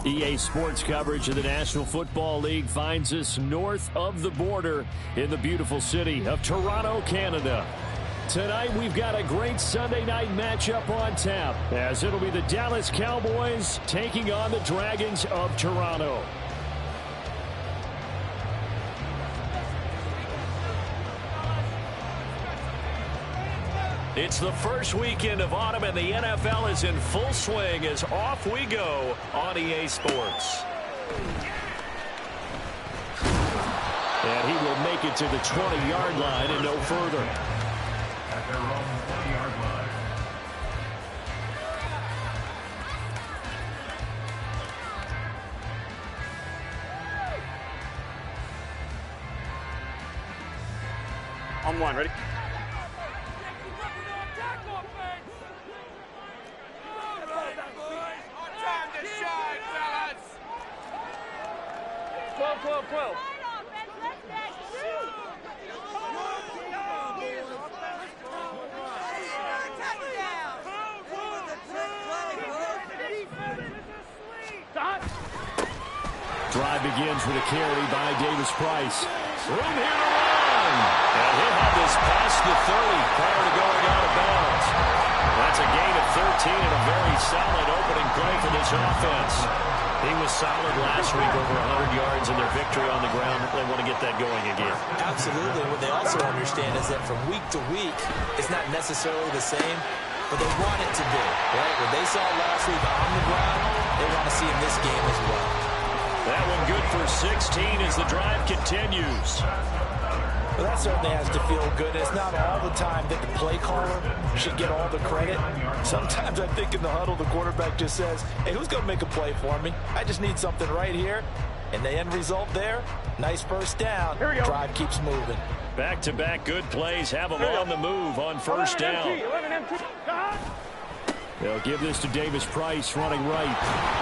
EA Sports coverage of the National Football League finds us north of the border in the beautiful city of Toronto, Canada. Tonight, we've got a great Sunday night matchup on tap, as it'll be the Dallas Cowboys taking on the Dragons of Toronto. It's the first weekend of autumn, and the NFL is in full swing as off we go on EA Sports. And he will make it to the 20-yard line and no further. At their own 20-yard line. On one, ready? Drive begins with a carry by Davis Price. Room here to run. And he'll have this past the 30 prior to going out of bounds. That's a gain of 13 and a very solid opening play for this offense. He was solid last week, over 100 yards in their victory on the ground. They want to get that going again. Absolutely. What they also understand is that from week to week, it's not necessarily the same, but they want it to be. Right? What they saw last week on the ground, they want to see in this game as well. That one good for 16 as the drive continues. Well, that certainly has to feel good. It's not all the time that the play caller should get all the credit. Sometimes I think in the huddle, the quarterback just says, hey, who's going to make a play for me? I just need something right here. And the end result there, nice first down. Drive keeps moving. Back-to-back good plays have them on the move on first down. They'll give this to Davis Price running right.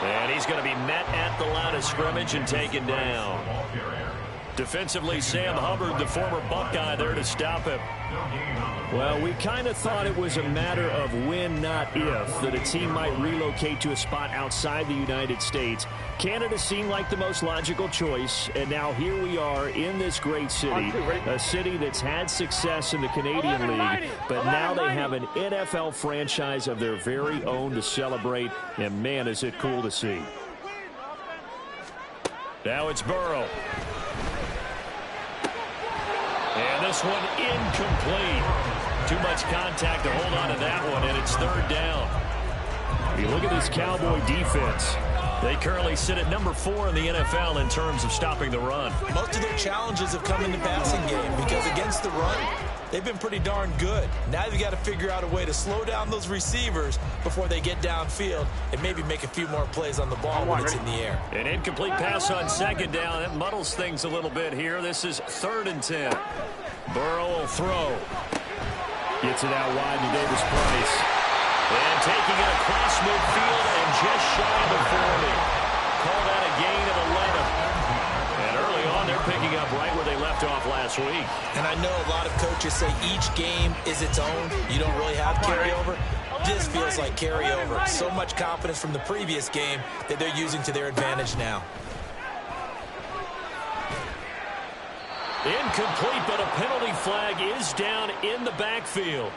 And he's going to be met at the line of scrimmage and taken down. Defensively, Sam Hubbard, the former Buckeye, there to stop him. Well, we kind of thought it was a matter of when, not if, that a team might relocate to a spot outside the United States. Canada seemed like the most logical choice, and now here we are in this great city, a city that's had success in the Canadian League, but now they have an NFL franchise of their very own to celebrate, and man, is it cool to see. Now it's Burrow. And this one incomplete. Too much contact to hold on to that one, and it's third down. You look at this Cowboy defense. They currently sit at number 4 in the NFL in terms of stopping the run. Most of their challenges have come in the passing game because against the run, they've been pretty darn good. Now they've got to figure out a way to slow down those receivers before they get downfield and maybe make a few more plays on the ball when it's in the air. An incomplete pass on second down. That muddles things a little bit here. This is 3rd and 10. Burrow will throw. Gets it out wide to Davis Price. And taking it across midfield and just shy of the 40. Call that a gain of 11. And early on, they're picking up right where they left off last week. And I know a lot of coaches say each game is its own. You don't really have carryover. This feels like carryover. So much confidence from the previous game that they're using to their advantage now. Incomplete, but a penalty flag is down in the backfield.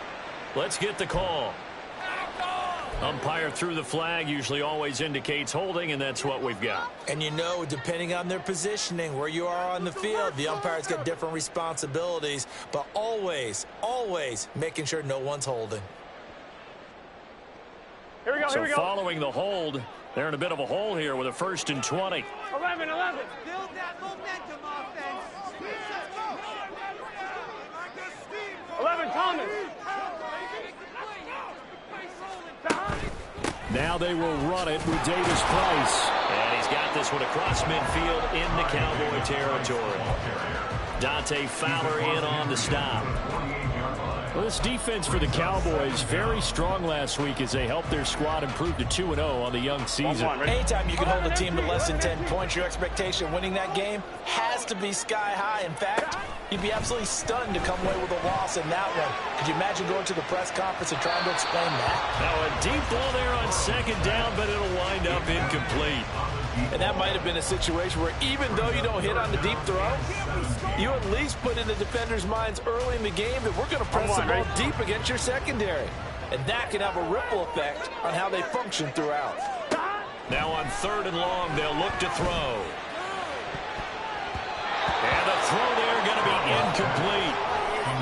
Let's get the call. Umpire threw the flag, usually always indicates holding, and that's what we've got. And you know, depending on their positioning, where you are on the field, the umpire's got different responsibilities, but always, always making sure no one's holding. Here we go, so following the hold, they're in a bit of a hole here with a 1st and 20. 11. Build that momentum, offense. 11, Thomas. Now they will run it with Davis Price. And he's got this one across midfield into Cowboy territory. Dante Fowler in on the stop. Well, this defense for the Cowboys, very strong last week as they helped their squad improve to 2-0 on the young season. Anytime you can hold a team to less than 10 points, your expectation winning that game has to be sky high. In fact, You'd be absolutely stunned to come away with a loss in that one. Could you imagine going to the press conference and trying to explain that? Now a deep ball there on second down, but it'll wind up incomplete. And that might have been a situation where even though you don't hit on the deep throw, you at least put in the defender's minds early in the game that we're going to press the ball deep against your secondary. And that can have a ripple effect on how they function throughout. Now on 3rd and long, they'll look to throw. And the throw there going to be incomplete.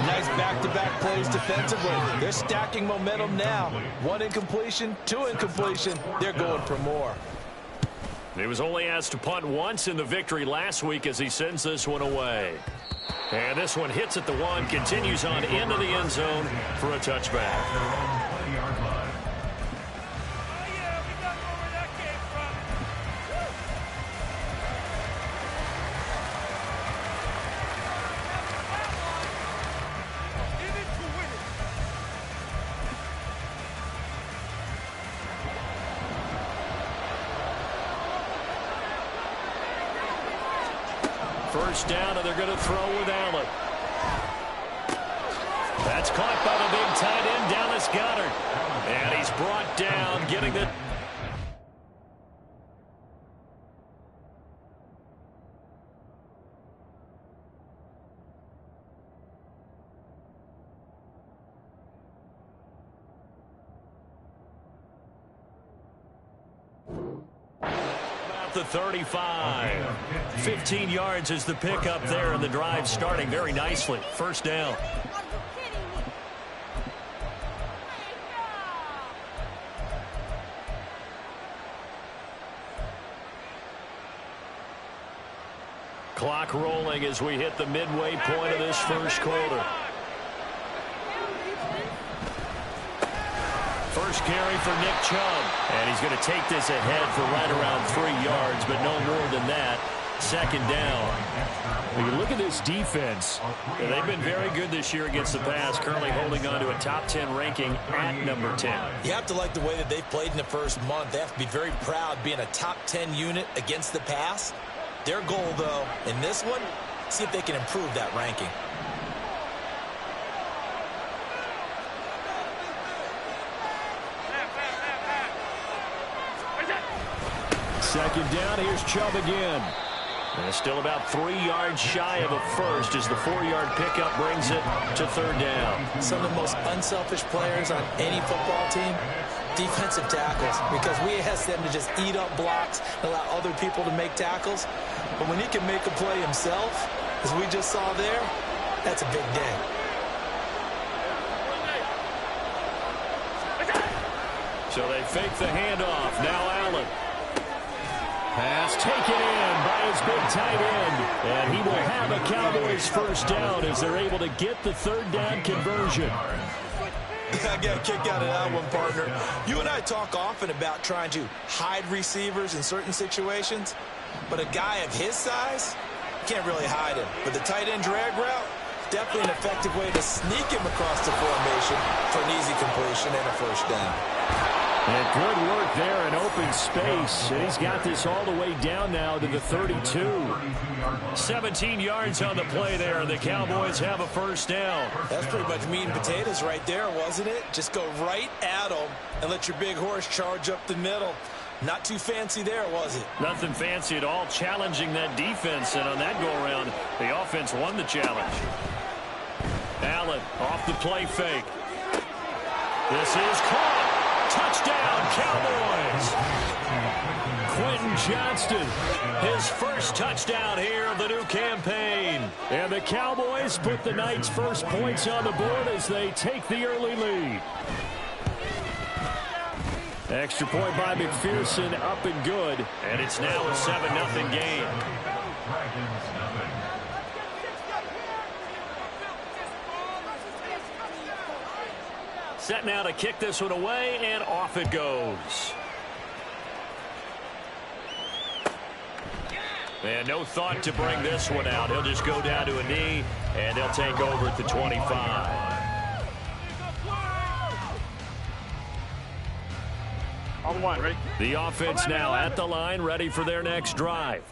Nice back-to-back plays defensively. They're stacking momentum now. 1 incompletion, 2 incompletion. They're going for more. He was only asked to punt once in the victory last week as he sends this one away. And this one hits at the 1, continues on into the end zone for a touchback. First down, and they're going to throw with Allen. That's caught by the big tight end, Dallas Goedert. And he's brought down, getting the... the 35. 15 yards is the pickup there, and the drive starting very nicely. First down. Clock rolling as we hit the midway point of this first quarter. First carry for Nick Chubb. And he's going to take this ahead for right around 3 yards, but no more than that. Second down. When you look at this defense, they've been very good this year against the pass, currently holding on to a top 10 ranking at number 10. You have to like the way that they've played in the first month. They have to be very proud being a top 10 unit against the pass. Their goal, though, in this one, see if they can improve that ranking. Second down, here's Chubb again. And still about 3 yards shy of a first as the 4-yard pickup brings it to third down. Some of the most unselfish players on any football team, defensive tackles, because we ask them to just eat up blocks and allow other people to make tackles. But when he can make a play himself, as we just saw there, that's a big day. So they fake the handoff. Now Allen. Pass taken in by his big tight end. And he will have a Cowboys first down as they're able to get the third down conversion. I got a kick out of that one, partner. You and I talk often about trying to hide receivers in certain situations, but a guy of his size, can't really hide him. But the tight end drag route, definitely an effective way to sneak him across the formation for an easy completion and a first down. And good work there in open space. And he's got this all the way down now to the 32. 17 yards on the play there, and the Cowboys have a first down. That's pretty much meat and potatoes right there, wasn't it? Just go right at them and let your big horse charge up the middle. Not too fancy there, was it? Nothing fancy at all, challenging that defense. And on that go-around, the offense won the challenge. Allen off the play fake. This is caught. Touchdown, Cowboys! Quentin Johnston, his first touchdown here of the new campaign. And the Cowboys put the night's first points on the board as they take the early lead. Extra point by McPherson, up and good. And it's now a 7-0 game. Set now to kick this one away, and off it goes. And no thought to bring this one out. He'll just go down to a knee, and they'll take over at the 25. On one, ready? The offense now at the line, ready for their next drive.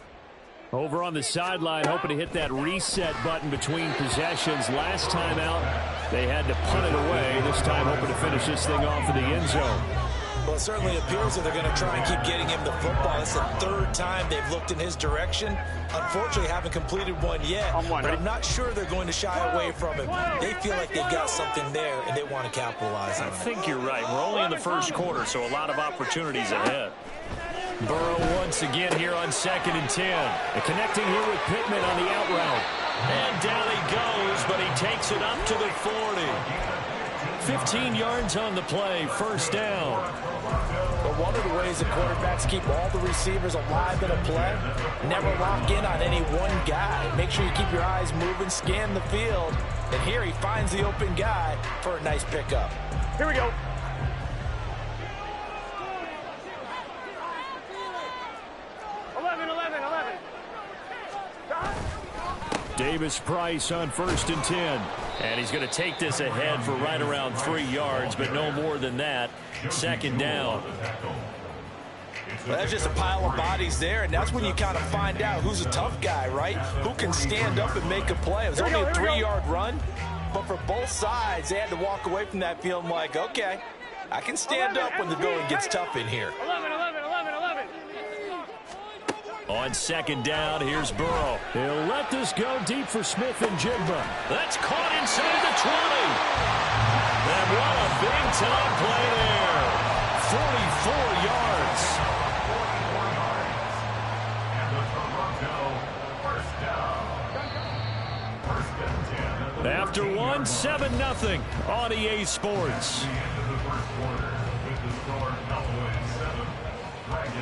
Over on the sideline, hoping to hit that reset button between possessions. Last time out, they had to punt it away. This time, hoping to finish this thing off in the end zone. Well, it certainly appears that they're going to try and keep getting him the football. It's the third time they've looked in his direction. Unfortunately, haven't completed one yet, but I'm not sure they're going to shy away from him. They feel like they've got something there, and they want to capitalize on it. I think you're right. We're only in the first quarter, so a lot of opportunities ahead. Burrow once again here on 2nd and 10. And connecting here with Pittman on the out route. And down he goes, but he takes it up to the 40. 15 yards on the play, first down. But one of the ways the quarterbacks keep all the receivers alive in a play, never lock in on any one guy. Make sure you keep your eyes moving, scan the field. And here he finds the open guy for a nice pickup. Here we go. 11. Davis-Price on 1st and 10. And he's going to take this ahead for right around 3 yards, but no more than that. 2nd down. Well, that's just a pile of bodies there, and that's when you kind of find out who's a tough guy, right? Who can stand up and make a play. It was only a 3-yard run, but for both sides, they had to walk away from that feeling like, okay, I can stand up when the going gets tough in here. 11. On 2nd down, here's Burrow. He'll let this go deep for Smith and Jigba. That's caught inside the 20. And what a big-time play there. 44 yards. After one, 7-0 on EA Sports.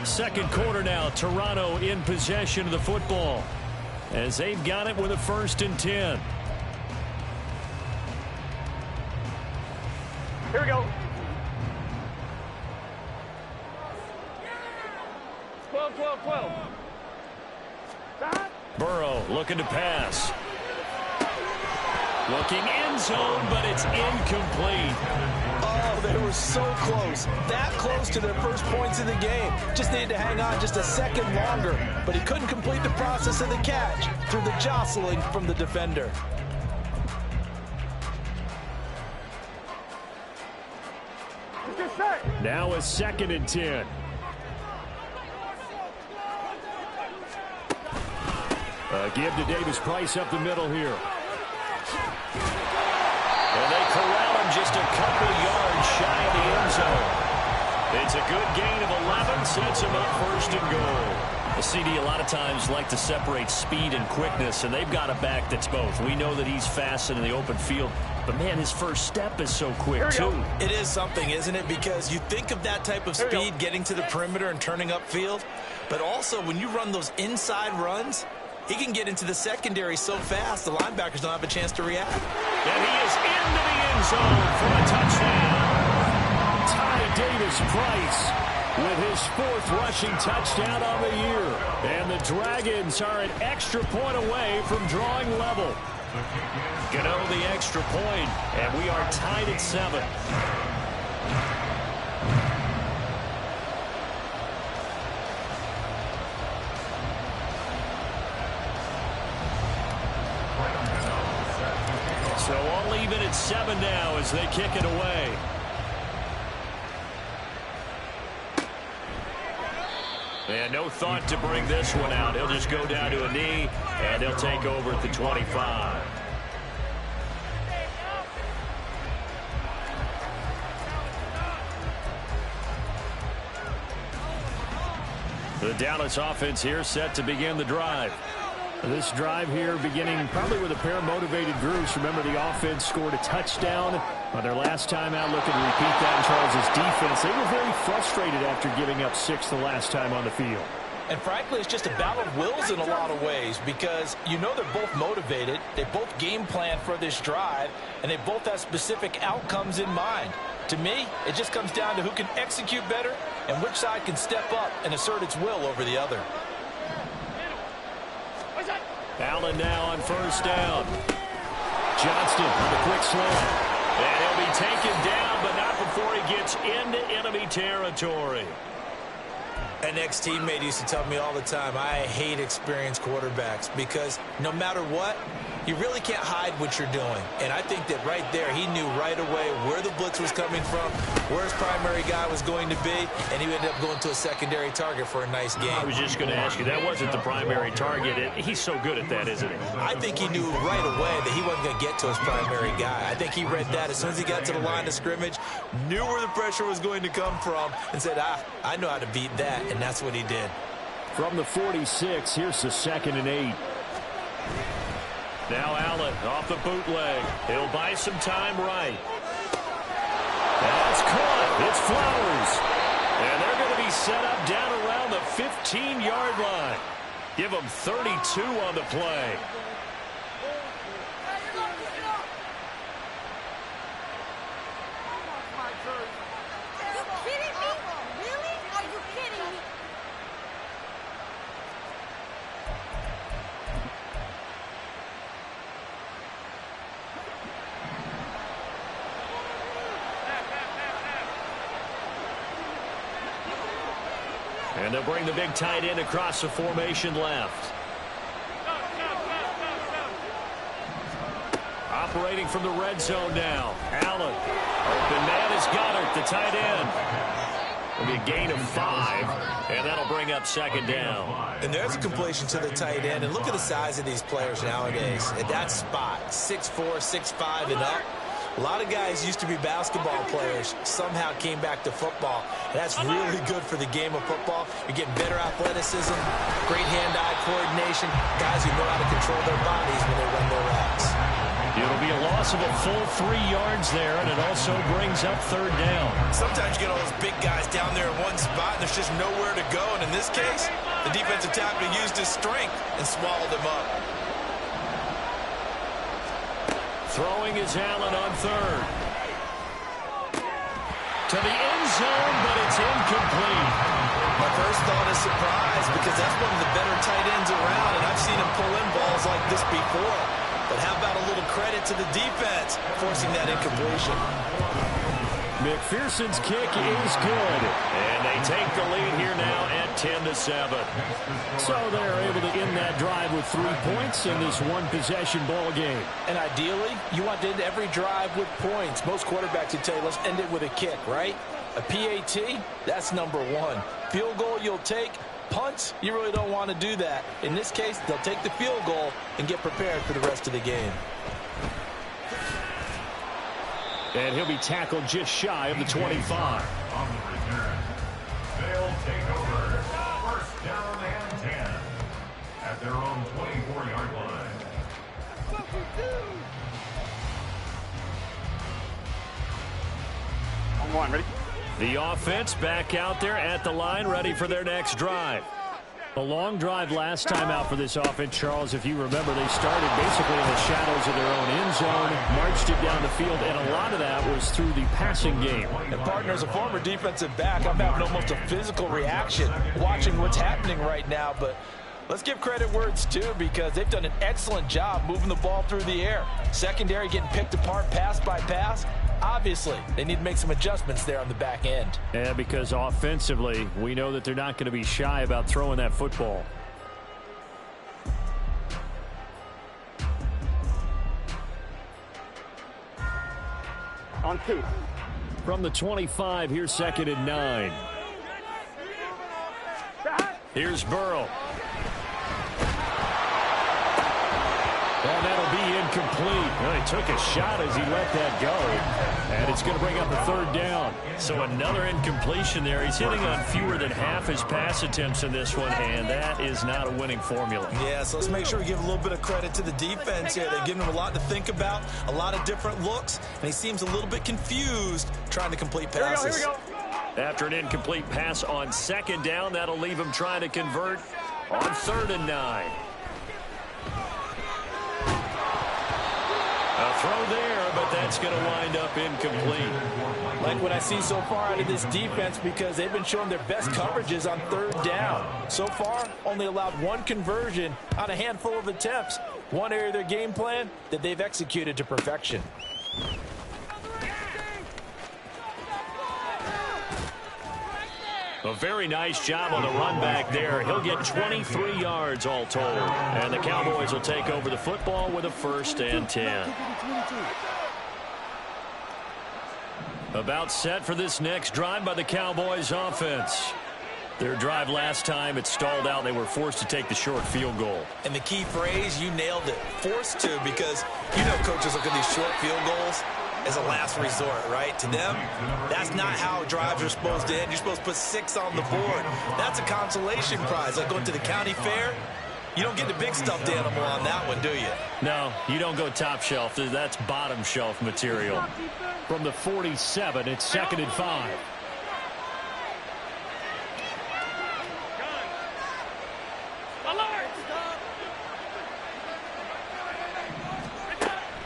Second quarter now, Toronto in possession of the football as they've got it with a 1st and 10. Here we go. 12. Burrow looking to pass. Looking end zone, but it's incomplete. Oh, they were so close. That close to their first points of the game. Just needed to hang on just a second longer. But he couldn't complete the process of the catch through the jostling from the defender. Now a 2nd and 10. Give to Davis-Price up the middle here. And they corral him just a couple yards shy of the end zone. It's a good gain of 11, sets him up 1st and goal. The CD a lot of times like to separate speed and quickness, and they've got a back that's both. We know that he's fast in the open field, but man, his first step is so quick too. It is something, isn't it? Because you think of that type of speed getting to the perimeter and turning upfield, but also when you run those inside runs, he can get into the secondary so fast the linebackers don't have a chance to react. And he is into the end zone for a touchdown. Ty Davis-Price with his 4th rushing touchdown on the year. And the Dragons are an extra point away from drawing level. Gano the extra point, and we are tied at 7. So all even at 7 now as they kick it away. And no thought to bring this one out. He'll just go down to a knee, and he'll take over at the 25. The Dallas offense here set to begin the drive. This drive here beginning probably with a pair of motivated groups. Remember, the offense scored a touchdown on their last time out. Looking to repeat that in Charles' defense. They were very frustrated after giving up 6 the last time on the field. And frankly, it's just a battle of wills in a lot of ways because you know they're both motivated. They both game plan for this drive, and they both have specific outcomes in mind. To me, it just comes down to who can execute better and which side can step up and assert its will over the other. Allen now on 1st down. Johnston on the quick slant. And he'll be taken down, but not before he gets into enemy territory. An ex-teammate used to tell me all the time, I hate experienced quarterbacks because no matter what, you really can't hide what you're doing. And I think that right there, he knew right away where the blitz was coming from, where his primary guy was going to be, and he ended up going to a secondary target for a nice game. I was just going to ask you, that wasn't the primary target. He's so good at that, isn't he? I think he knew right away that he wasn't going to get to his primary guy. I think he read that as soon as he got to the line of scrimmage, knew where the pressure was going to come from, and said, I know how to beat that, and that's what he did. From the 46, here's the 2nd and 8. Now Allen off the bootleg. He'll buy some time right. That's caught. It's Flowers. And they're going to be set up down around the 15-yard line. Give them 32 on the play. And they'll bring the big tight end across the formation left. Operating from the red zone now. Allen. Open man is Goddard, the tight end. It'll be a gain of 5, and that'll bring up 2nd down. And there's a completion to the tight end. And look at the size of these players nowadays. At that spot, 6'4", 6'5", and up. A lot of guys used to be basketball players, somehow came back to football. And that's really good for the game of football. You're getting better athleticism, great hand-eye coordination, guys who know how to control their bodies when they run their routes. It'll be a loss of a full 3 yards there, and it also brings up 3rd down. Sometimes you get all those big guys down there in one spot, and there's just nowhere to go. And in this case, the defensive tackle used his strength and swallowed him up. Throwing is Allen on 3rd. To the end zone, but it's incomplete. My first thought is surprise because that's one of the better tight ends around, and I've seen him pull in balls like this before. But how about a little credit to the defense forcing that incompletion? McPherson's kick is good. And they take the lead here now at 10-7. So they're able to end that drive with 3 points in this one-possession ball game. And ideally, you want to end every drive with points. Most quarterbacks would tell you, let's end it with a kick, right? A PAT, that's number 1. Field goal you'll take. Punts, you really don't want to do that. In this case, they'll take the field goal and get prepared for the rest of the game. And he'll be tackled just shy of the 25. On the return, they'll take over 1st down and 10 at their own 24-yard line. On 1, ready? The offense back out there at the line, ready for their next drive. A long drive last time out for this offense, Charles. If you remember, they started basically in the shadows of their own end zone, marched it down the field, and a lot of that was through the passing game. And, partner, as a former defensive back, I'm having almost a physical reaction watching what's happening right now. But let's give credit where it's due because they've done an excellent job moving the ball through the air. Secondary getting picked apart pass by pass. Obviously, they need to make some adjustments there on the back end. Yeah, because offensively, we know that they're not going to be shy about throwing that football. On 2. From the 25, here's 2nd and 9. Here's Burrow. And that'll be incomplete. Well, he took a shot as he let that go. And it's going to bring up a 3rd down. So another incompletion there. He's hitting on fewer than half his pass attempts in this one, and that is not a winning formula. Yeah, so let's make sure we give a little bit of credit to the defense here. They've given him a lot to think about, a lot of different looks, and he seems a little bit confused trying to complete passes. Here we go. After an incomplete pass on 2nd down, that'll leave him trying to convert on 3rd and 9. A throw there, but that's going to wind up incomplete. Like what I see so far out of this defense because they've been showing their best coverages on 3rd down. So far, only allowed 1 conversion on a handful of attempts. One area of their game plan that they've executed to perfection. A very nice job on the run back there. He'll get 23 yards all told. And the Cowboys will take over the football with a 1st and 10. About set for this next drive by the Cowboys offense. Their drive last time, it stalled out. They were forced to take the short field goal. And the key phrase, you nailed it. Forced to, because you know coaches look at these short field goals as a last resort, right? To them, that's not how drives are supposed to end. You're supposed to put 6 on the board. That's a consolation prize. Like going to the county fair, you don't get the big stuffed animal on that one, do you? No, you don't go top shelf. That's bottom shelf material. From the 47, it's 2nd and 5.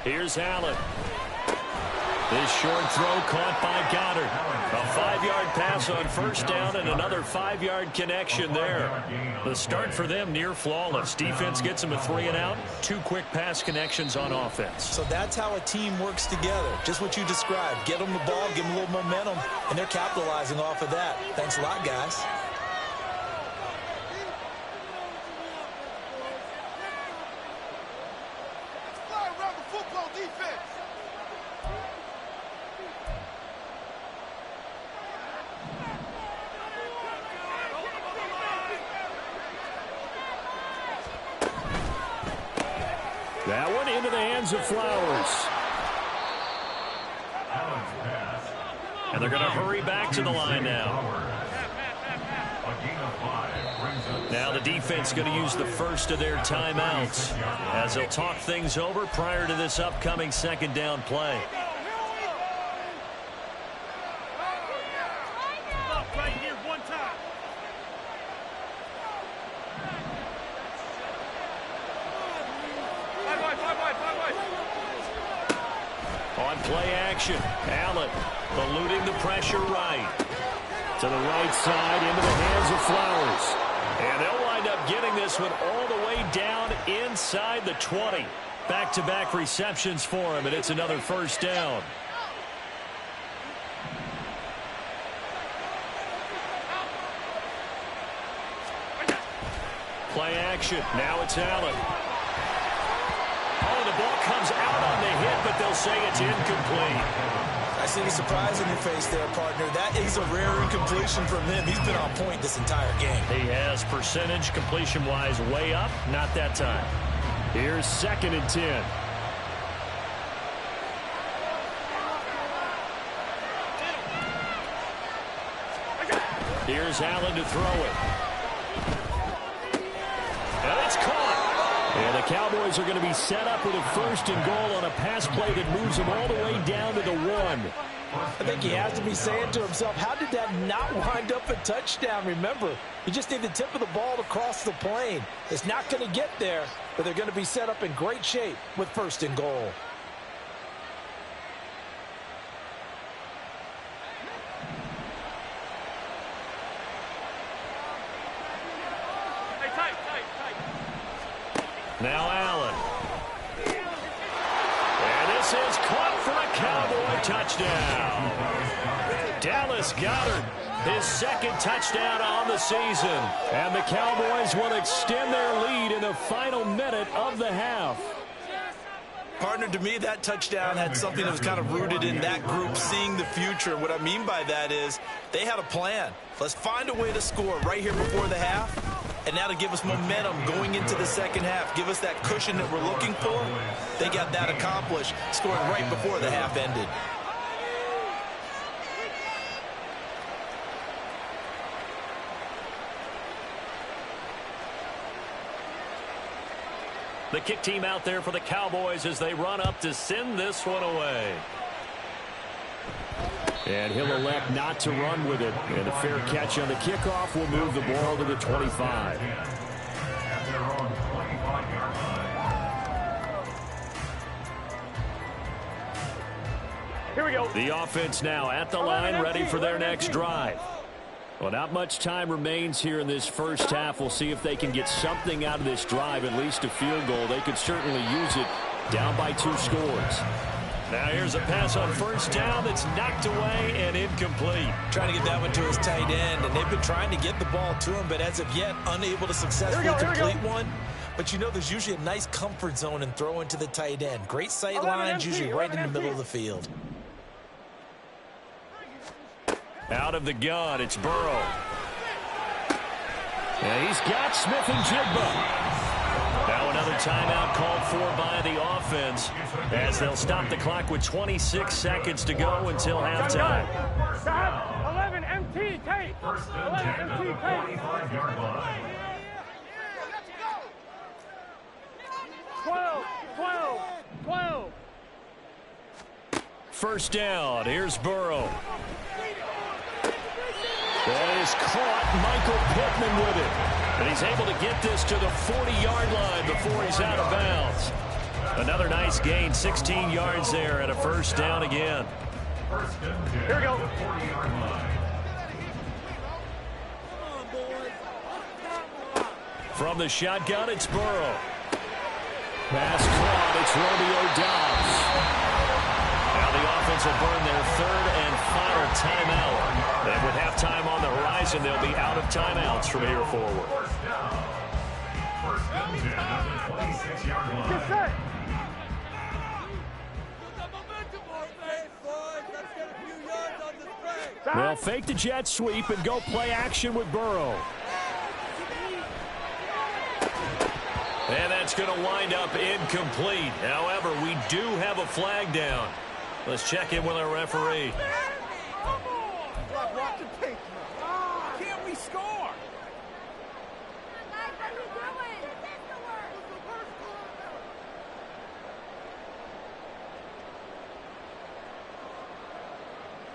Here's Allen. This short throw caught by Goddard. A 5-yard pass on 1st down and another 5-yard connection there. The start for them near flawless. Defense gets them a 3 and out. 2 quick pass connections on offense. So that's how a team works together. Just what you described. Get them the ball, give them a little momentum, and they're capitalizing off of that. Thanks a lot, guys. That one into the hands of Flowers. And they're going to hurry back to the line now. Now the defense going to use the first of their timeouts as they'll talk things over prior to this upcoming 2nd down play. On play action, Allen eluding the pressure right. To the right side, into the hands of Flowers. And they'll wind up getting this one all the way down inside the 20. Back-to-back receptions for him, and it's another 1st down. Play action, now it's Allen. Oh, the ball comes out on the hit, but they'll say it's incomplete. I see the surprise in your face there, partner. That is a rare incompletion from him. He's been on point this entire game. He has percentage completion-wise way up. Not that time. Here's 2nd and 10. Here's Allen to throw it. And it's caught. And the Cowboys are going to be set up with a 1st and goal on a pass play that moves them all the way down to the 1. I think he has to be saying to himself, how did that not wind up a touchdown? Remember, you just need the tip of the ball to cross the plane. It's not going to get there, but they're going to be set up in great shape with 1st and goal. Now Allen. And this is caught for a Cowboy touchdown. Dallas Goedert, his 2nd touchdown on the season. And the Cowboys will extend their lead in the final minute of the half. Partner, to me, that touchdown had something that was kind of rooted in that group seeing the future. And what I mean by that is they had a plan. Let's find a way to score right here before the half. And now to give us momentum going into the 2nd half, give us that cushion that we're looking for. They got that accomplished, scoring right before the half ended. The kick team out there for the Cowboys as they run up to send this one away. And he'll elect not to run with it. And a fair catch on the kickoff will move the ball to the 25. Here we go. The offense now at the line, ready for their next drive. Well, not much time remains here in this 1st half. We'll see if they can get something out of this drive, at least a field goal. They could certainly use it down by 2 scores. Now here's a pass on first down that's knocked away and incomplete. Trying to get that one to his tight end, and they've been trying to get the ball to him, but as of yet, unable to successfully complete one. But you know there's usually a nice comfort zone in throwing to the tight end. Great sight lines, usually right in the middle of the field. Out of the gun, it's Burrow. And he's got Smith and Jigba. Now another timeout called for by the offense as they'll stop the clock with 26 seconds to go until halftime. 11 MT tape. 11 MT tape. 12. First down, here's Burrow. That is caught, Michael Pittman with it. And he's able to get this to the 40-yard line before he's out of bounds. Another nice gain, 16 yards there, and a first down again. Here we go. From the shotgun, it's Burrow. Pass caught, it's Romeo Doubs. Now the offense will burn their third and final timeout. And with halftime on the horizon, they'll be out of timeouts from here forward. First and 10 at the 26-yard line. They'll fake the jet sweep and go play action with Burrow. And that's going to wind up incomplete. However, we do have a flag down. Let's check in with our referee. Can't we score?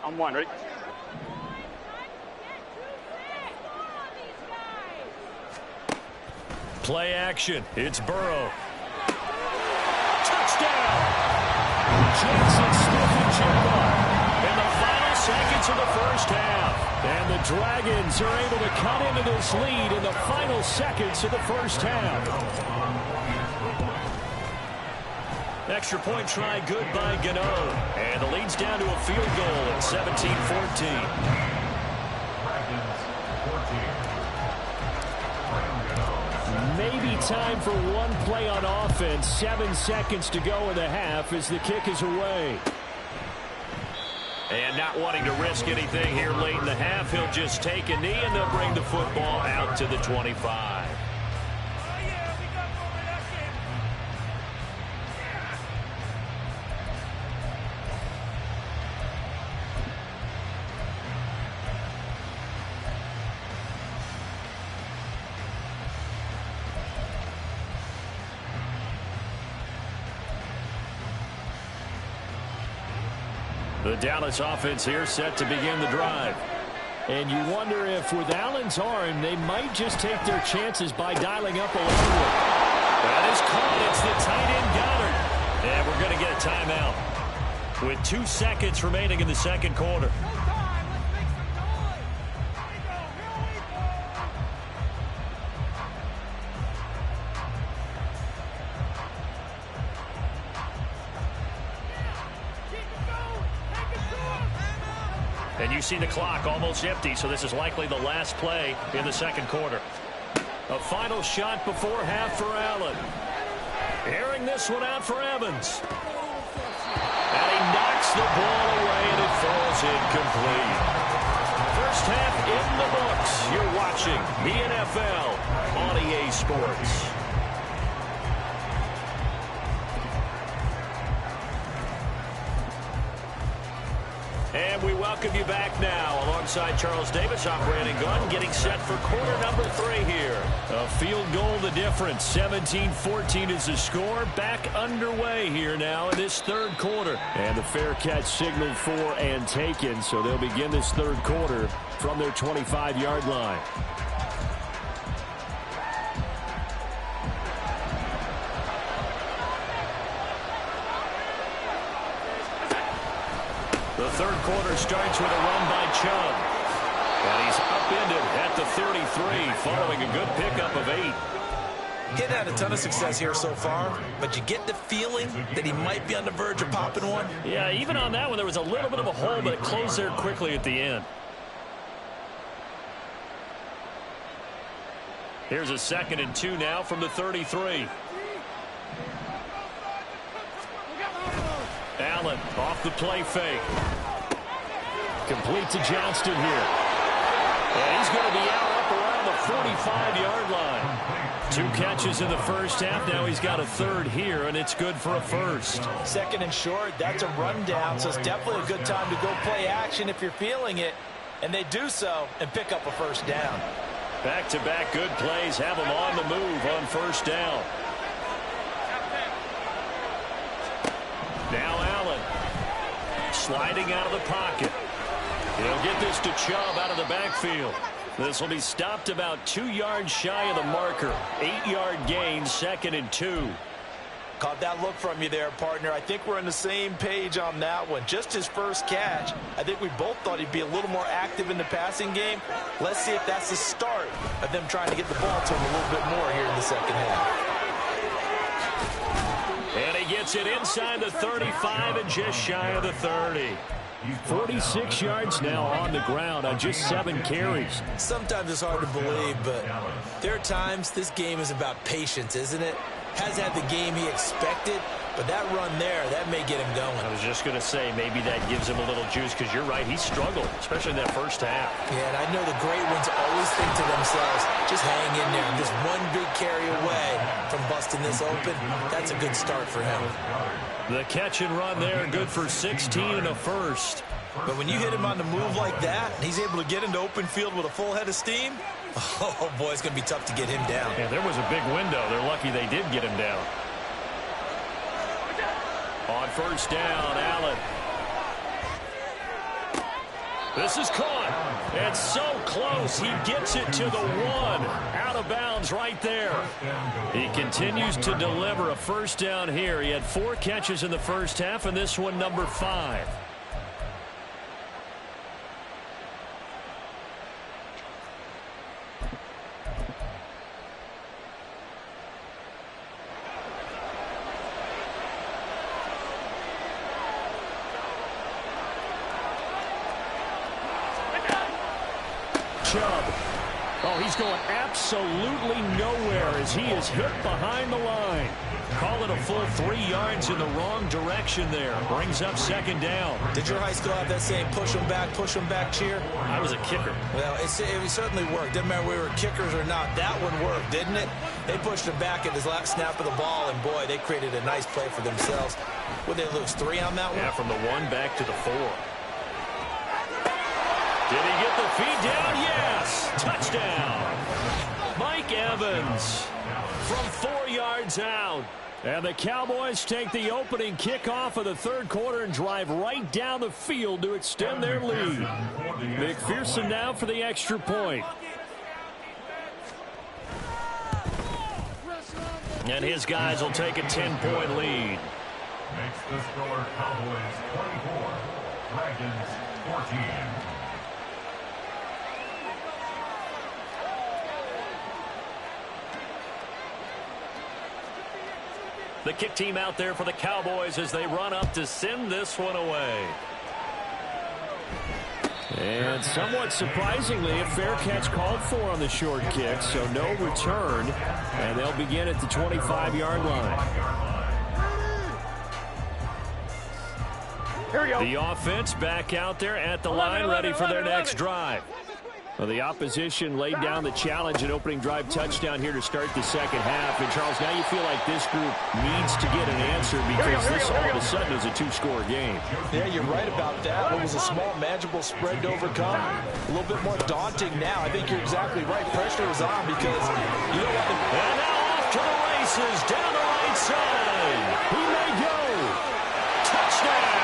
On one, ready? Play action. It's Burrow. Touchdown! Jackson, Smith, and Jigba in the final seconds of the first half. And the Dragons are able to cut into this lead in the final seconds of the first half. Extra point try good by Gano. And the lead's down to a field goal at 17-14. Maybe time for one play on offense. 7 seconds to go in the half as the kick is away. And not wanting to risk anything here late in the half, he'll just take a knee and they'll bring the football out to the 25. The Dallas offense here set to begin the drive. And you wonder if with Allen's arm, they might just take their chances by dialing up a little bit. That is caught. It's the tight end Goddard. And we're going to get a timeout with 2 seconds remaining in the second quarter. And you see the clock almost empty, so this is likely the last play in the second quarter. A final shot before half for Allen. Airing this one out for Evans. And he knocks the ball away, and it falls incomplete. First half in the books. You're watching the NFL on EA Sports. And we welcome you back now alongside Charles Davis, operating gun, getting set for quarter number 3 here. A field goal the difference. 17-14 is the score. Back underway here now in this third quarter. And the fair catch signaled for and taken, so they'll begin this third quarter from their 25-yard line. The third quarter starts with a run by Chubb. And he's upended at the 33 following a good pickup of 8. He hadn't had a ton of success here so far, but you get the feeling that he might be on the verge of popping one. Yeah, even on that one, there was a little bit of a hole, but it closed there quickly at the end. Here's a 2nd and 2 now from the 33. Allen off the play fake. Complete to Johnston here. And he's going to be out up around the 45-yard line. 2 catches in the first half. Now he's got a 3rd here, and it's good for a 1st. 2nd and short, that's a rundown, so it's definitely a good time to go play action if you're feeling it. And they do so and pick up a 1st down. Back-to-back good plays have him on the move on 1st down. Now Allen sliding out of the pocket. He'll get this to Chubb out of the backfield. This will be stopped about 2 yards shy of the marker. 8-yard gain, 2nd and 2. Caught that look from you there, partner. I think we're on the same page on that one. Just his first catch. I think we both thought he'd be a little more active in the passing game. Let's see if that's the start of them trying to get the ball to him a little bit more here in the 2nd half. And he gets it inside the 35 and just shy of the 30. 46 yards now on the ground on just 7 carries. Sometimes it's hard to believe, but there are times this game is about patience, isn't it? Has had the game he expected, but that run there, that may get him going. I was just going to say, maybe that gives him a little juice, because you're right, he struggled, especially in that first half. Yeah, and I know the great ones always think to themselves, just hang in there. Just one big carry away from busting this open. That's a good start for him. The catch and run there, good for 16 and a 1st. But when you hit him on the move like that, and he's able to get into open field with a full head of steam, oh boy, it's going to be tough to get him down. Yeah, there was a big window. They're lucky they did get him down. On 1st down, Allen. This is caught. It's so close. He gets it to the 1. Out of bounds right there. He continues to deliver a 1st down here. He had 4 catches in the first half, and this one number 5. Chubb. Oh, he's going absolutely nowhere as he is hit behind the line. Call it a full 3 yards in the wrong direction there. Brings up 2nd down. Did your high school have that saying, push them back cheer? I was a kicker. Well, it certainly worked. Didn't matter whether we were kickers or not. That one worked, didn't it? They pushed him back at his last snap of the ball, and boy, they created a nice play for themselves. Would they lose 3 on that one? Yeah, from the 1 back to the 4. Did he get the feed down? Yes! Touchdown! Mike Evans from 4 yards out. And the Cowboys take the opening kickoff of the 3rd quarter and drive right down the field to extend their lead. McPherson now for the extra point. And his guys will take a 10-point lead. Makes the score Cowboys 24, Dragons 14. The kick team out there for the Cowboys as they run up to send this one away. And somewhat surprisingly, a fair catch called for on the short kick, so no return. And they'll begin at the 25-yard line. Here we go. The offense back out there at the line, ready for their next drive. Well, the opposition laid down the challenge and opening drive touchdown here to start the 2nd half. And, Charles, now you feel like this group needs to get an answer because this all of a sudden is a 2-score game. Yeah, you're right about that. It was a small, manageable spread to overcome. A little bit more daunting now. I think you're exactly right. Pressure is on because you don't want to... And now off to the races down the right side. He may go. Touchdown.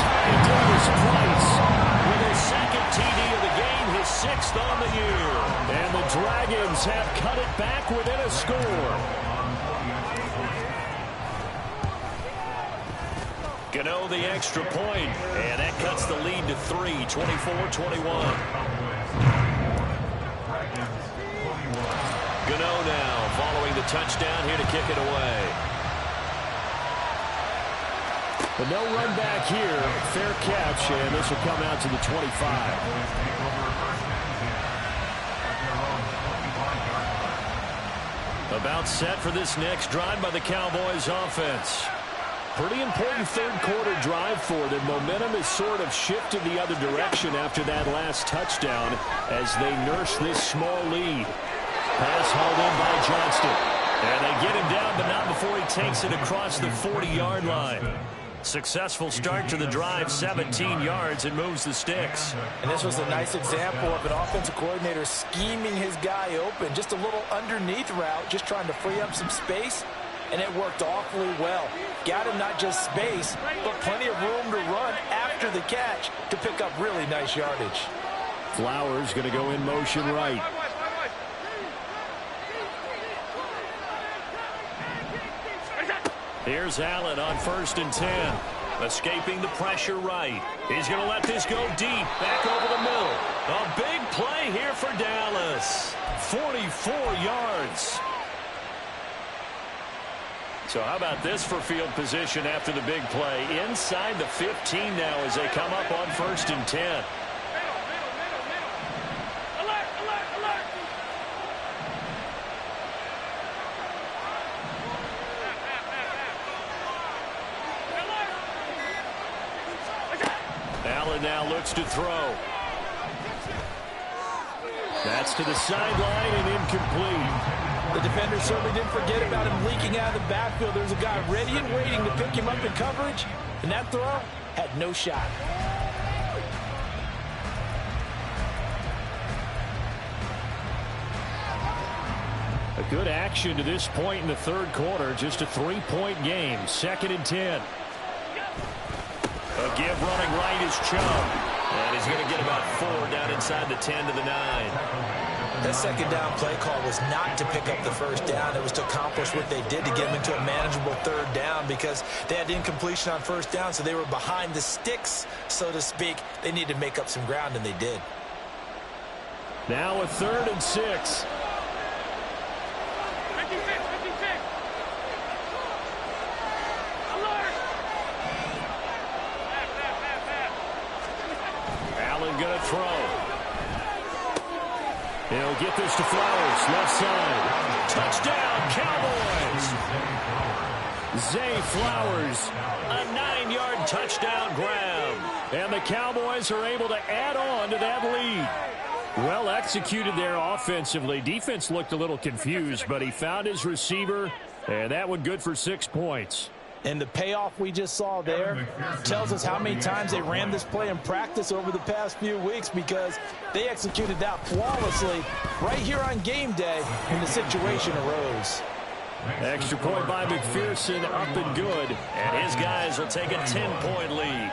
Ty Davis-Price with his 2nd TD of the game, his 6th on the year. And the Dragons have cut it back within a score. Gano the extra point, and that cuts the lead to 3, 24-21. Gano now following the touchdown here to kick it away. But no run back here. Fair catch, and this will come out to the 25. About set for this next drive by the Cowboys offense. Pretty important third-quarter drive for them. Momentum has sort of shifted the other direction after that last touchdown as they nurse this small lead. Pass hauled in by Johnston. And they get him down, but not before he takes it across the 40-yard line. Successful start to the drive, 17 yards, and moves the sticks. And this was a nice example of an offensive coordinator scheming his guy open. Just a little underneath route, just trying to free up some space, and it worked awfully well. Got him not just space, but plenty of room to run after the catch to pick up really nice yardage. Flowers going to go in motion right. Here's Allen on 1st and 10. Escaping the pressure right. He's going to let this go deep. Back over the middle. A big play here for Dallas. 44 yards. So how about this for field position after the big play? Inside the 15 now as they come up on 1st and 10. Allen now looks to throw. That's to the sideline and incomplete. The defender certainly didn't forget about him leaking out of the backfield. There's a guy ready and waiting to pick him up in coverage, and that throw had no shot. A good action to this point in the third quarter. Just a 3-point game. 2nd and 10. A give running right is Chubb. And he's going to get about 4 down inside the 10 to the 9. That second down play call was not to pick up the first down. It was to accomplish what they did to get them into a manageable third down because they had incompletion on first down, so they were behind the sticks, so to speak. They needed to make up some ground, and they did. Now a 3rd and 6. Going to throw. He'll get this to Flowers, left side. Touchdown, Cowboys. Zay Flowers. A 9-yard touchdown grab. And the Cowboys are able to add on to that lead. Well executed there offensively. Defense looked a little confused, but he found his receiver, and that one good for 6 points. And the payoff we just saw there tells us how many times they ran this play in practice over the past few weeks because they executed that flawlessly right here on game day when the situation arose. Extra point by McPherson, up and good. And his guys will take a 10-point lead.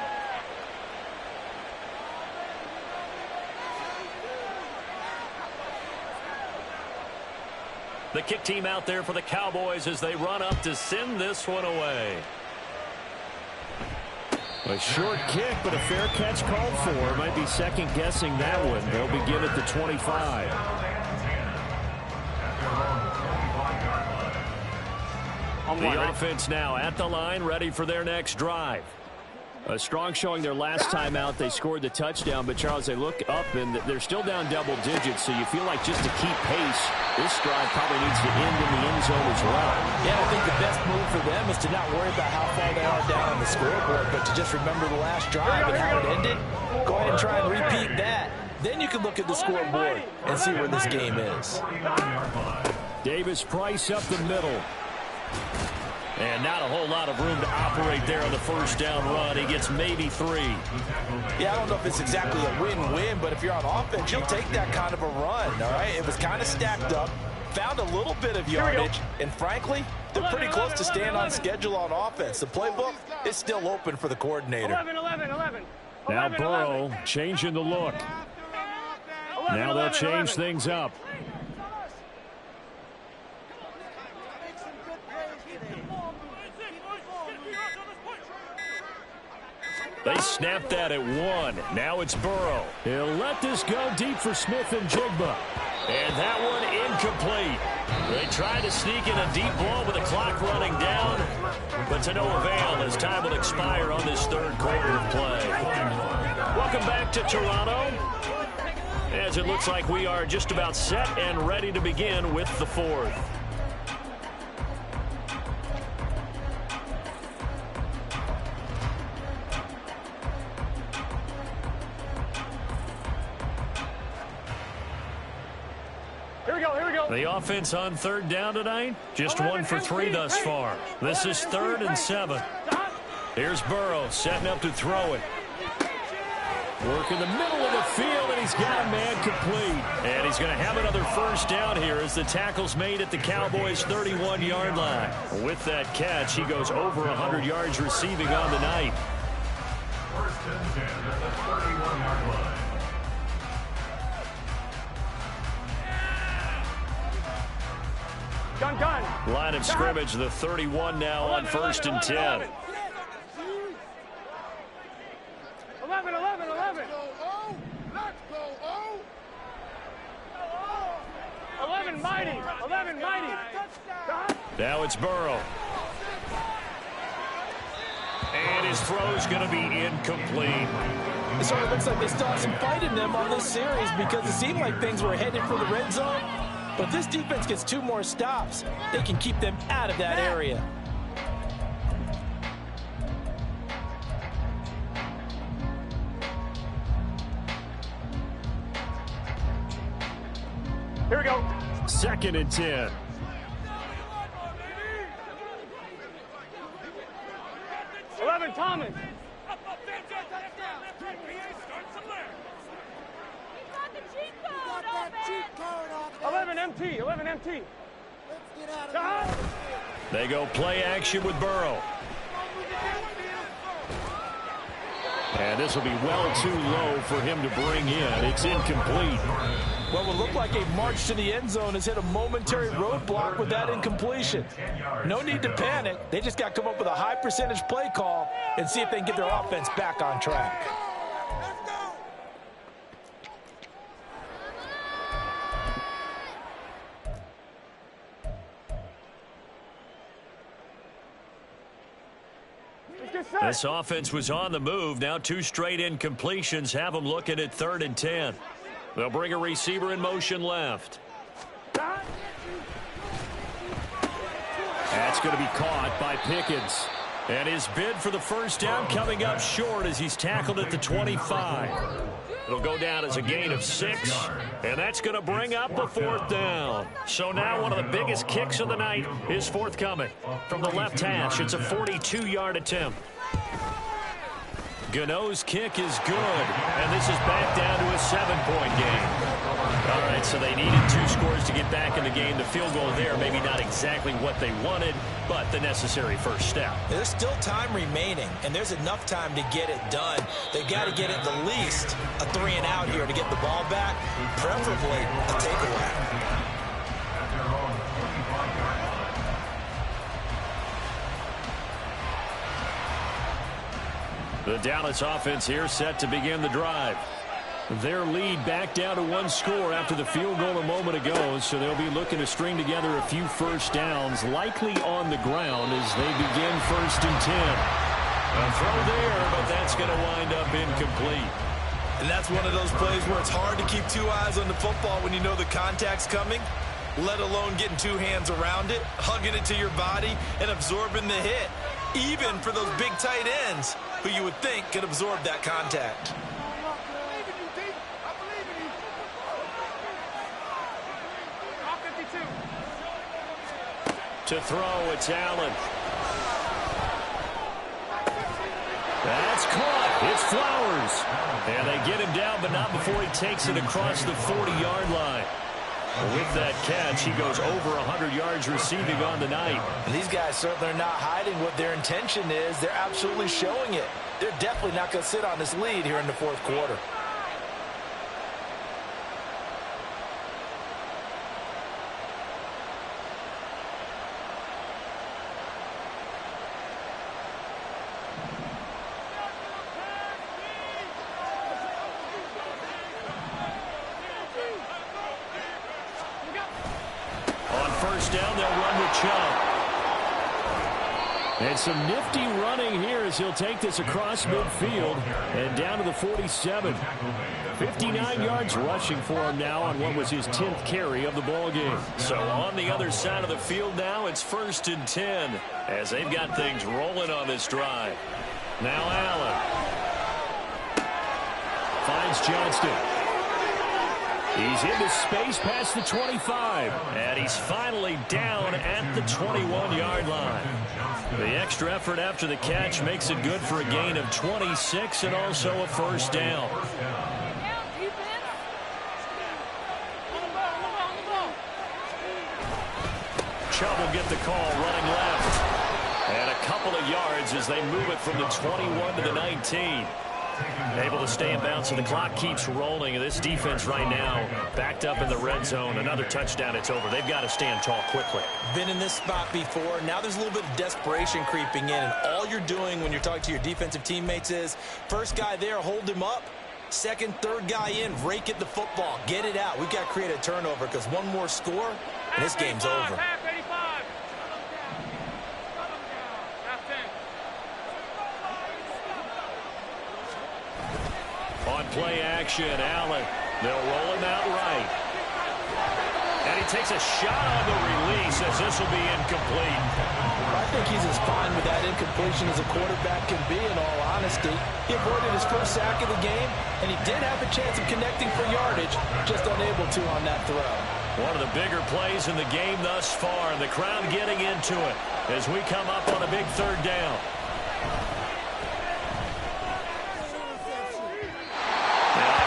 The kick team out there for the Cowboys as they run up to send this one away. A short kick, but a fair catch called for. Might be second-guessing that one. They'll begin at the 25. The offense now at the line, ready for their next drive. A strong showing their last time out. They scored the touchdown, but, Charles, they look up, and they're still down double digits, so you feel like just to keep pace, this drive probably needs to end in the end zone as well. Yeah, I think the best move for them is to not worry about how far they are down on the scoreboard, but to just remember the last drive and how it ended. Go ahead and try and repeat that. Then you can look at the scoreboard and see where this game is. Davis Price up the middle. And not a whole lot of room to operate there on the first down run. He gets maybe 3. Yeah, I don't know if it's exactly a win-win, but if you're on offense, you'll take that kind of a run, all right? It was kind of stacked up, found a little bit of yardage, and frankly, they're pretty close to staying on schedule on offense. The playbook is still open for the coordinator. 11. Now Burrow changing the look. Now they'll change things up. They snapped that at 1. Now it's Burrow. He'll let this go deep for Smith and Jigba. And that one incomplete. They tried to sneak in a deep ball with the clock running down, but to no avail as time will expire on this third quarter of play. Welcome back to Toronto, as it looks like we are just about set and ready to begin with the fourth. The offense on third down tonight, just 1 for 3 thus far. This is 3rd and 7. Here's Burrow setting up to throw it. Work in the middle of the field, and he's got a man complete. And he's going to have another first down here as the tackle's made at the Cowboys' 31-yard line. With that catch, he goes over 100 yards receiving on the night. 1st and 10 at the 31-yard line. Gun. Line of scrimmage, the 31 now on 1st and 10. 11. Let's go, 11 mighty. Now it's Burrow. And his throw's going to be incomplete. It sort of looks like they still have some fight in them on this series because it seemed like things were headed for the red zone. But if this defense gets 2 more stops, they can keep them out of that area. Here we go. 2nd and 10. Thomas. 11 MT. They go play action with Burrow. And this will be well too low for him to bring in. It's incomplete. What would look like a march to the end zone has hit a momentary roadblock with that incompletion. No need to panic. They just got to come up with a high percentage play call and see if they can get their offense back on track. This offense was on the move. Now 2 straight incompletions have them looking at 3rd and 10. They'll bring a receiver in motion left. That's going to be caught by Pickens. And his bid for the first down coming up short as he's tackled at the 25. It'll go down as a gain of 6, and that's going to bring up a 4th down. So now one of the biggest kicks of the night is forthcoming. From the left hash, it's a 42-yard attempt. Gano's kick is good, and this is back down to a 7-point game. All right, so they needed 2 scores to get back in the game. The field goal there, maybe not exactly what they wanted, but the necessary first step. There's still time remaining, and there's enough time to get it done. They've got to get at the least a 3 and out here to get the ball back, preferably a takeaway. The Dallas offense here set to begin the drive. Their lead back down to 1 score after the field goal a moment ago, so they'll be looking to string together a few first downs, likely on the ground as they begin 1st and 10. A throw there, but that's going to wind up incomplete. And that's one of those plays where it's hard to keep 2 eyes on the football when you know the contact's coming, let alone getting 2 hands around it, hugging it to your body, and absorbing the hit, even for those big tight ends who you would think could absorb that contact. To throw, it's Allen. That's caught. It's Flowers. And they get him down, but not before he takes it across the 40-yard line. With that catch, he goes over 100 yards receiving on the night. And these guys certainly are not hiding what their intention is. They're absolutely showing it. They're definitely not going to sit on this lead here in the 4th quarter. first down. They'll run with Chubb. And some nifty running here as he'll take this across midfield and down to the 47. 59 yards rushing for him now on what was his 10th carry of the ball game. So on the other side of the field now, it's 1st and 10 as they've got things rolling on this drive. Now Allen finds Johnston. He's into space past the 25. And he's finally down at the 21-yard line. The extra effort after the catch makes it good for a gain of 26 and also a first down. Chubb will get the call running left. And a couple of yards as they move it from the 21 to the 19. Able to stay in bounds, so the clock keeps rolling. And this defense right now backed up in the red zone. Another touchdown, it's over. They've got to stand tall quickly. Been in this spot before. Now there's a little bit of desperation creeping in. And all you're doing when you're talking to your defensive teammates is, first guy there, hold him up. Second, third guy in, rake at the football. Get it out. We've got to create a turnover because one more score, and this game's over. On play action, Allen. They'll roll him out right. And he takes a shot on the release as this will be incomplete. I think he's as fine with that incompletion as a quarterback can be, in all honesty. He avoided his first sack of the game, and he did have a chance of connecting for yardage, just unable to on that throw. One of the bigger plays in the game thus far, and the crowd getting into it as we come up on a big third down.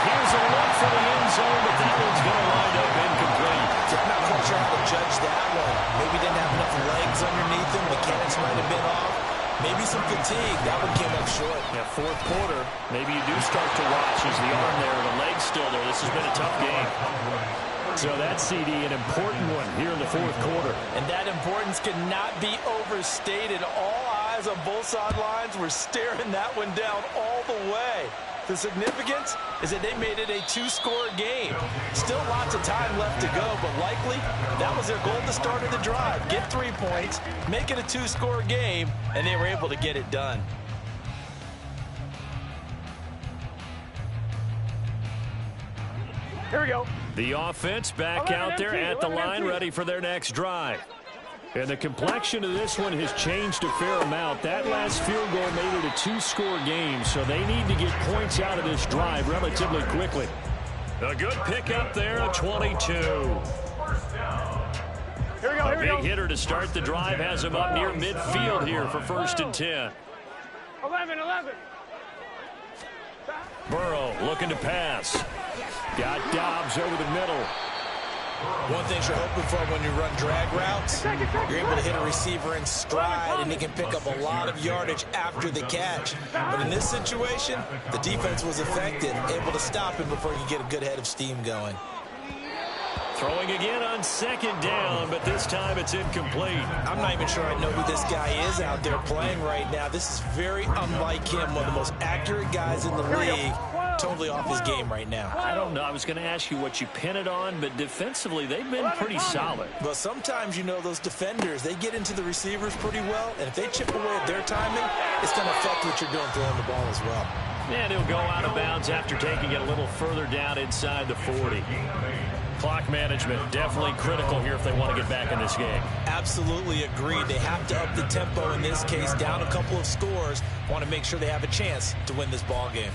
Here's a look for the end zone, but that one's going to wind up incomplete. I'm not quite sure how to judge that one. Maybe didn't have enough legs underneath him. Mechanics might have been off. Maybe some fatigue. That one came up short. Yeah, fourth quarter, maybe you do start to watch as the arm there, the leg's still there. This has been a tough game. So that CD, an important one here in the fourth quarter. And that importance cannot be overstated. All eyes on both sidelines were staring that one down all the way. The significance is that they made it a two-score game. Still lots of time left to go, but likely that was their goal at the start of the drive. Get 3 points, make it a two-score game, and they were able to get it done. Here we go. The offense back out there at the line, ready for their next drive. And the complexion of this one has changed a fair amount. That last field goal made it a two-score game, so they need to get points out of this drive relatively quickly. A good pickup there, a 22. Here we go, A big hitter to start the drive has him up near midfield here for 1st and 10. 11. Burrow looking to pass. Got Dobbs over the middle. One thing you're hoping for when you run drag routes, you're able to hit a receiver in stride, and he can pick up a lot of yardage after the catch. But in this situation, the defense was effective, able to stop him before he could get a good head of steam going. Throwing again on 2nd down, but this time it's incomplete. I'm not even sure I know who this guy is out there playing right now. This is very unlike him, one of the most accurate guys in the league. Totally off his game right now. I don't know. I was going to ask you what you pin it on, but defensively, they've been pretty solid. But sometimes, you know, those defenders, they get into the receivers pretty well, and if they chip away at their timing, it's going to affect what you're doing throwing the ball as well. And he'll go out of bounds after taking it a little further down inside the 40. Clock management definitely critical here if they want to get back in this game. Absolutely agreed. They have to up the tempo in this case, down a couple of scores. Want to make sure they have a chance to win this ball game.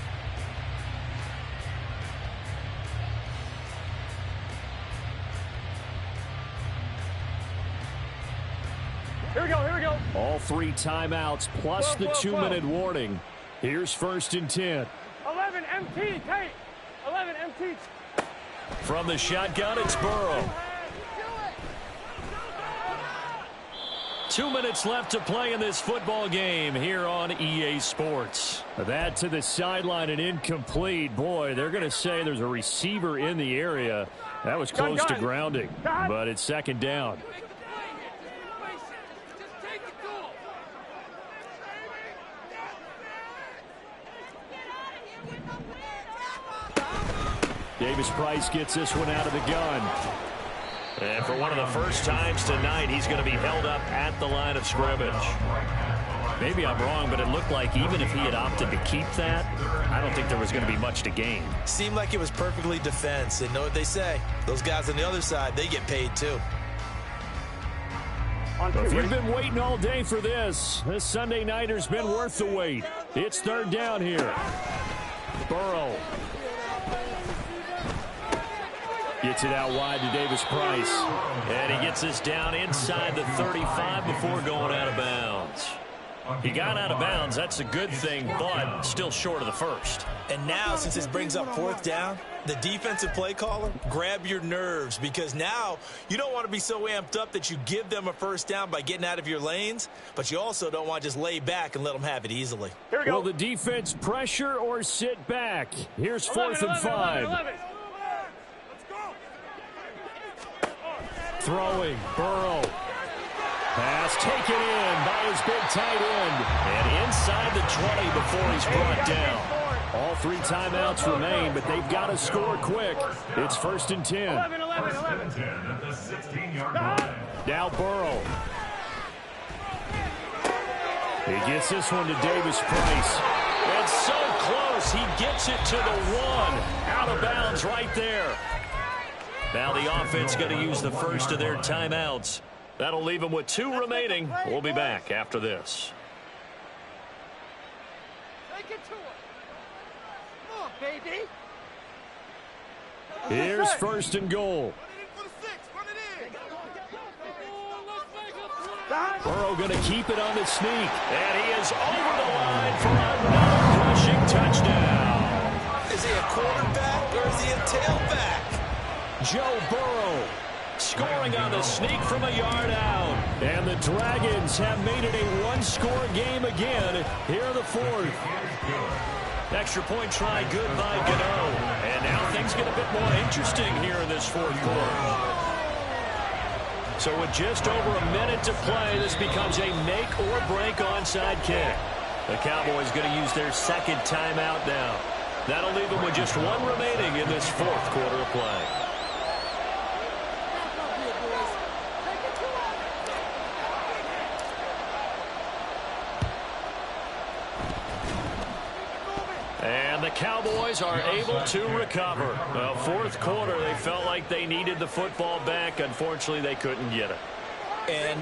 Here we go. All 3 timeouts plus the 2-minute warning. Here's 1st and 10. 11 MT, Tate. 11 MT. From the shotgun, it's Burrow. 2 minutes left to play in this football game here on EA Sports. That to the sideline and incomplete. Boy, they're going to say there's a receiver in the area. That was close to grounding, but it's 2nd down. Davis Price gets this one out of the gun. And for one of the first times tonight, he's going to be held up at the line of scrimmage. Maybe I'm wrong, but it looked like even if he had opted to keep that, I don't think there was going to be much to gain. Seemed like it was perfectly defense. And know what they say? Those guys on the other side, they get paid too. If you've been waiting all day for this Sunday nighter's been worth the wait. It's third down here. Burrow gets it out wide to Davis Price. And he gets this down inside the 35 before going out of bounds. He got out of bounds. That's a good thing, but still short of the first. And now, since this brings up fourth down, the defensive play caller, grab your nerves, because now you don't want to be so amped up that you give them a first down by getting out of your lanes, but you also don't want to just lay back and let them have it easily. Here we go. Will the defense pressure or sit back? Here's 4th and 5. 11. Throwing, Burrow. Pass taken in by his big tight end. And inside the 20 before he's brought down. All 3 timeouts remain, but they've got to score quick. It's 1st and 10. 11. At the 16-yard line. Now Burrow. He gets this one to Davis Price. And so close, he gets it to the 1. Out of bounds right there. Now the offense going to use the first of their timeouts. That'll leave them with 2 remaining. We'll be back after this. Take it to him. Come on, baby. Here's 1st and goal. Run it in for the 6. Run it in. Burrow going to keep it on the sneak. And he is over the line for another rushing touchdown. Is he a quarterback or is he a tailback? Joe Burrow scoring on the sneak from a yard out. And the Dragons have made it a 1-score game again here in the 4th. Extra point try good by Gano. And now things get a bit more interesting here in this 4th quarter. So with just over a minute to play, this becomes a make or break onside kick. The Cowboys going to use their 2nd timeout now. That'll leave them with just 1 remaining in this 4th quarter of play. And the Cowboys are able to recover. Well, 4th quarter, they felt like they needed the football back. Unfortunately, they couldn't get it. And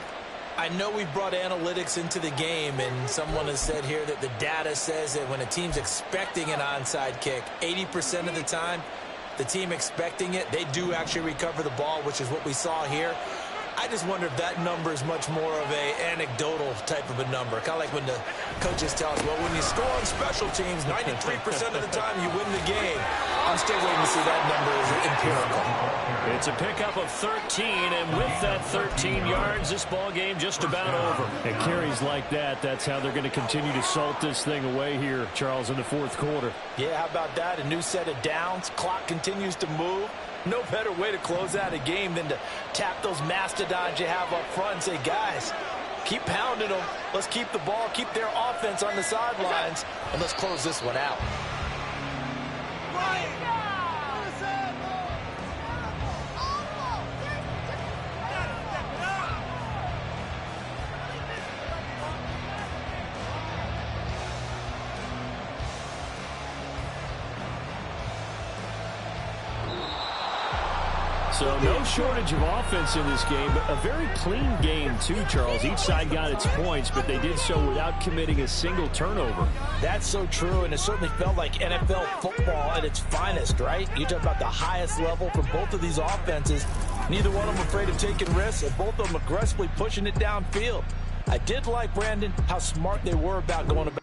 I know we've brought analytics into the game, and someone has said here that the data says that when a team's expecting an onside kick, 80% of the time, the team expecting it, they do actually recover the ball, which is what we saw here. I just wonder if that number is much more of a anecdotal type of a number. Kind of like when the coaches tell us, well, when you score on special teams, 93% of the time you win the game. I'm still waiting to see that number is empirical. It's a pickup of 13, and with that 13 yards, this ball game just about over. And carries like that, that's how they're going to continue to salt this thing away here, Charles, in the 4th quarter. Yeah, how about that? A new set of downs. Clock continues to move. No better way to close out a game than to tap those mastodons you have up front and say, guys, keep pounding them. Let's keep the ball, keep their offense on the sidelines, and let's close this one out. So no shortage of offense in this game, but a very clean game too, Charles. Each side got its points, but they did so without committing a single turnover. That's so true, and it certainly felt like NFL football at its finest, right? You talk about the highest level for both of these offenses. Neither one of them afraid of taking risks, and both of them aggressively pushing it downfield. I did like, Brandon, how smart they were about going about